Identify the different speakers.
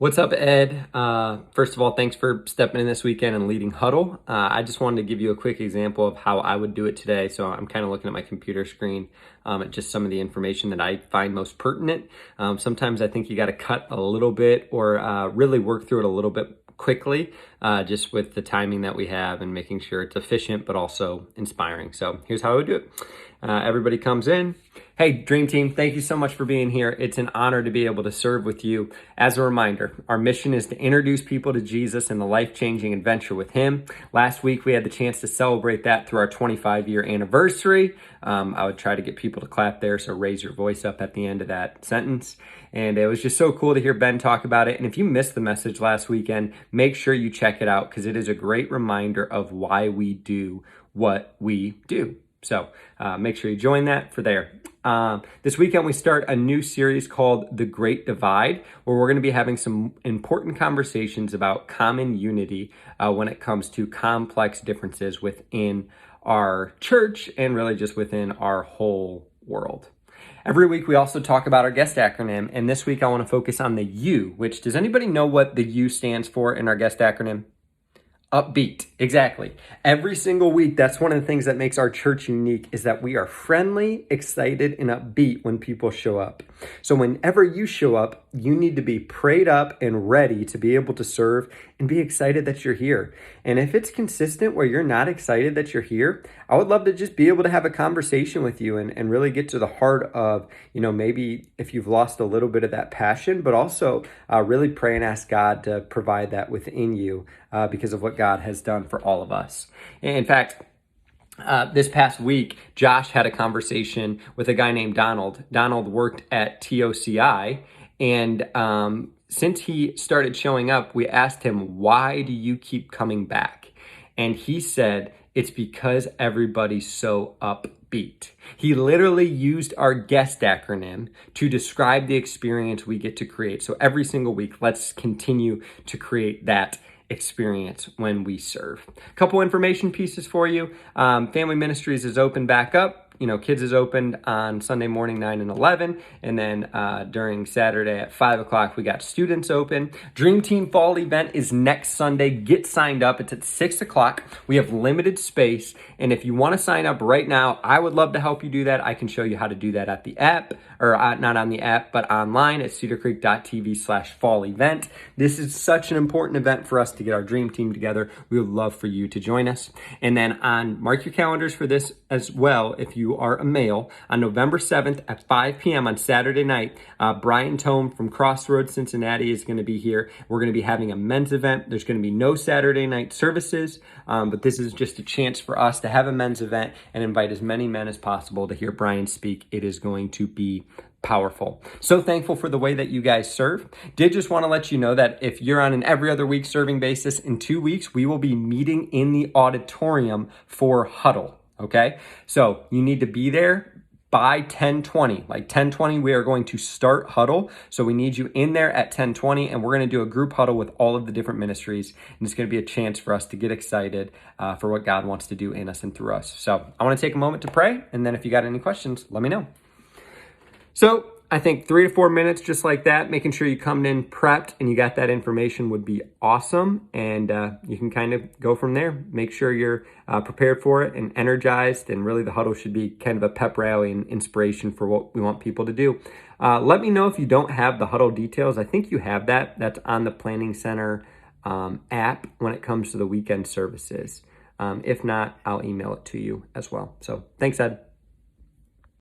Speaker 1: What's up, Ed? First of all, thanks for stepping in this weekend and leading Huddle. I just wanted to give you a quick example of how I would do it today. So I'm kind of looking at my computer screen at just some of the information that I find most pertinent. Sometimes I think you got to cut a little bit or really work through it a little bit quickly, just with the timing that we have and making sure it's efficient but also inspiring. So here's how I would do it. Everybody comes in. Hey, Dream Team, thank you so much for being here. It's an honor to be able to serve with you. As a reminder, our mission is to introduce people to Jesus and the life-changing adventure with Him. Last week, we had the chance to celebrate that through our 25-year anniversary. I would try to get people to clap there, so raise your voice up at the end of that sentence. And it was just so cool to hear Ben talk about it. And if you missed the message last weekend, make sure you check it out because it is a great reminder of why we do what we do. So make sure you join that for there. This weekend, we start a new series called The Great Divide, where we're going to be having some important conversations about common unity when it comes to complex differences within our church and really just within our whole world. Every week, we also talk about our guest acronym, and this week I want to focus on the U, which does anybody know what the U stands for in our guest acronym? Upbeat. Exactly. Every single week, that's one of the things that makes our church unique is that we are friendly, excited, and upbeat when people show up. So whenever you show up, you need to be prayed up and ready to be able to serve and be excited that you're here. And if it's consistent where you're not excited that you're here, I would love to just be able to have a conversation with you and really get to the heart of, maybe if you've lost a little bit of that passion, but also really pray and ask God to provide that within you because of what God has done for all of us. In fact, this past week, Josh had a conversation with a guy named Donald. Donald worked at TOCI, and since he started showing up, we asked him, why do you keep coming back? And he said, it's because everybody's so upbeat. He literally used our guest acronym to describe the experience we get to create. So every single week, let's continue to create that experience when we serve. A couple information pieces for you. Family Ministries is open back up. Kids is opened on Sunday morning, 9 and 11. And then during Saturday at 5 o'clock, we got students open. Dream Team Fall event is next Sunday. Get signed up. It's at 6 o'clock. We have limited space. And if you want to sign up right now, I would love to help you do that. I can show you how to do that at the app, or not on the app, but online at cedarcreek.tv/fall event. This is such an important event for us to get our dream team together. We would love for you to join us. And then mark your calendars for this as well. If you are a male, on November 7th at 5 p.m. on Saturday night, Brian Tome from Crossroads, Cincinnati is going to be here. We're going to be having a men's event. There's going to be no Saturday night services, but this is just a chance for us to have a men's event and invite as many men as possible to hear Brian speak. It is going to be powerful. So thankful for the way that you guys serve. Did just want to let you know that if you're on an every other week serving basis, in 2 weeks, we will be meeting in the auditorium for Huddle. Okay. So you need to be there by 10:20. Like 10:20, we are going to start Huddle. So we need you in there at 10:20, and we're going to do a group huddle with all of the different ministries. And it's going to be a chance for us to get excited for what God wants to do in us and through us. So I want to take a moment to pray. And then if you got any questions, let me know. So I think 3 to 4 minutes, just like that, making sure you come in prepped and you got that information would be awesome. And you can kind of go from there. Make sure you're prepared for it and energized. And really the huddle should be kind of a pep rally and inspiration for what we want people to do. Let me know if you don't have the huddle details. I think you have that. That's on the Planning Center app when it comes to the weekend services. If not, I'll email it to you as well. So thanks, Ed.